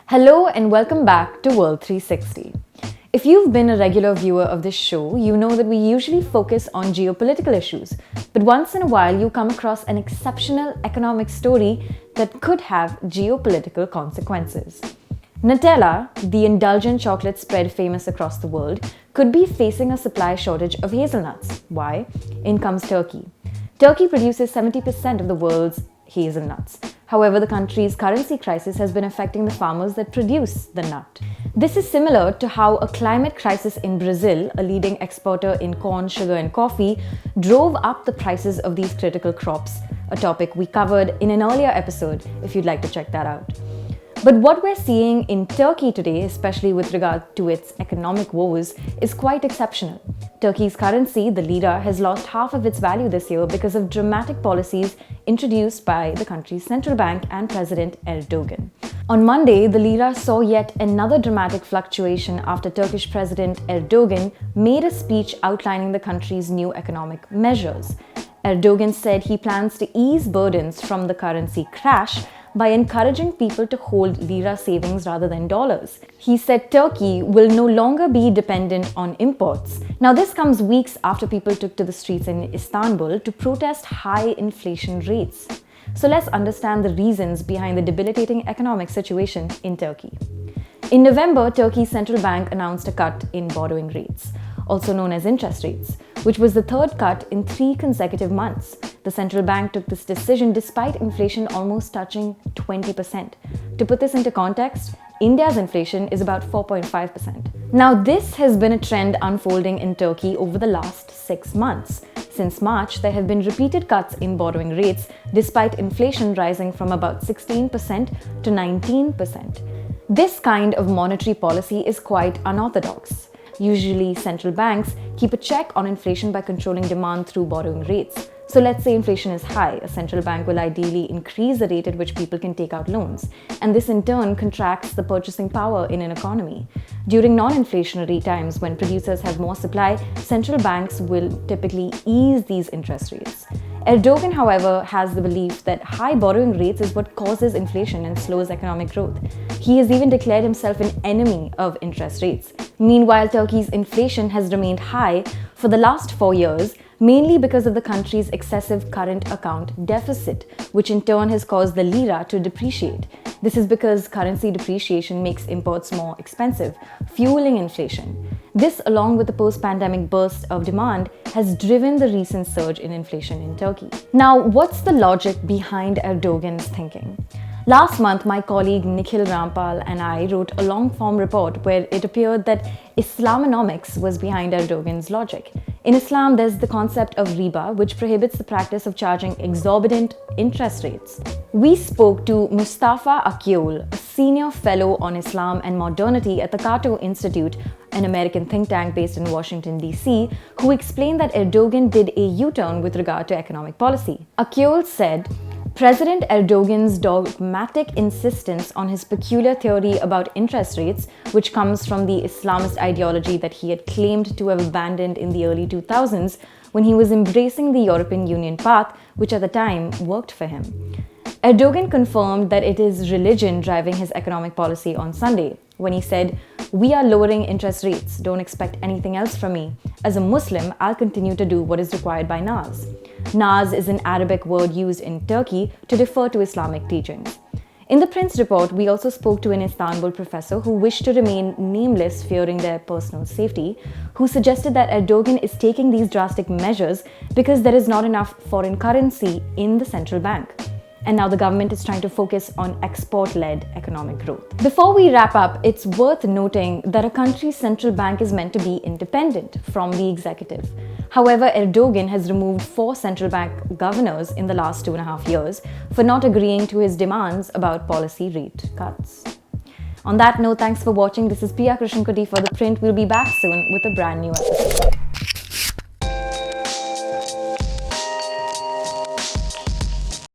Hello and welcome back to World 360. If you've been a regular viewer of this show, you know that we usually focus on geopolitical issues, but once in a while you come across an exceptional economic story that could have geopolitical consequences. Nutella, the indulgent chocolate spread famous across the world, could be facing a supply shortage of hazelnuts. Why? In comes Turkey. Turkey produces 70% of the world's hazelnuts. However, the country's currency crisis has been affecting the farmers that produce the nut. This is similar to how a climate crisis in Brazil, a leading exporter in corn, sugar and coffee, drove up the prices of these critical crops, a topic we covered in an earlier episode if you'd like to check that out. But what we're seeing in Turkey today, especially with regard to its economic woes, is quite exceptional. Turkey's currency, the lira, has lost half of its value this year because of dramatic policies introduced by the country's central bank and President Erdogan. On Monday, the lira saw yet another dramatic fluctuation after Turkish President Erdogan made a speech outlining the country's new economic measures. Erdogan said he plans to ease burdens from the currency crash by encouraging people to hold lira savings rather than dollars. He said Turkey will no longer be dependent on imports. Now, this comes weeks after people took to the streets in Istanbul to protest high inflation rates. So let's understand the reasons behind the debilitating economic situation in Turkey. In November, Turkey's central bank announced a cut in borrowing rates, also known as interest rates, which was the third cut in 3 consecutive months. The central bank took this decision despite inflation almost touching 20%. To put this into context, India's inflation is about 4.5%. Now, this has been a trend unfolding in Turkey over the last 6 months. Since March, there have been repeated cuts in borrowing rates, despite inflation rising from about 16% to 19%. This kind of monetary policy is quite unorthodox. Usually, central banks keep a check on inflation by controlling demand through borrowing rates. So let's say inflation is high, a central bank will ideally increase the rate at which people can take out loans, and this in turn contracts the purchasing power in an economy. During non-inflationary times, when producers have more supply, central banks will typically ease these interest rates. Erdogan, however, has the belief that high borrowing rates is what causes inflation and slows economic growth. He has even declared himself an enemy of interest rates. Meanwhile, Turkey's inflation has remained high for the last 4 years, mainly because of the country's excessive current account deficit, which in turn has caused the lira to depreciate. This is because currency depreciation makes imports more expensive, fueling inflation. This, along with the post-pandemic burst of demand, has driven the recent surge in inflation in Turkey. Now, what's the logic behind Erdogan's thinking? Last month, my colleague Nikhil Rampal and I wrote a long-form report where it appeared that Islamonomics was behind Erdogan's logic. In Islam, there's the concept of riba, which prohibits the practice of charging exorbitant interest rates. We spoke to Mustafa Akyol, a senior fellow on Islam and modernity at the Cato Institute, an American think tank based in Washington, D.C., who explained that Erdogan did a U-turn with regard to economic policy. Akyol said, President Erdogan's dogmatic insistence on his peculiar theory about interest rates, which comes from the Islamist ideology that he had claimed to have abandoned in the early 2000s when he was embracing the European Union path, which at the time worked for him. Erdogan confirmed that it is religion driving his economic policy on Sunday, when he said, "We are lowering interest rates. Don't expect anything else from me. As a Muslim, I'll continue to do what is required by Nas." Nas is an Arabic word used in Turkey to refer to Islamic teachings. In the Print's report, we also spoke to an Istanbul professor who wished to remain nameless, fearing their personal safety, who suggested that Erdogan is taking these drastic measures because there is not enough foreign currency in the central bank. And now the government is trying to focus on export-led economic growth. Before we wrap up, it's worth noting that a country's central bank is meant to be independent from the executive. However, Erdogan has removed 4 central bank governors in the last 2.5 years for not agreeing to his demands about policy rate cuts. On that note, thanks for watching. This is Pia Krishnankutty for ThePrint. We'll be back soon with a brand new episode.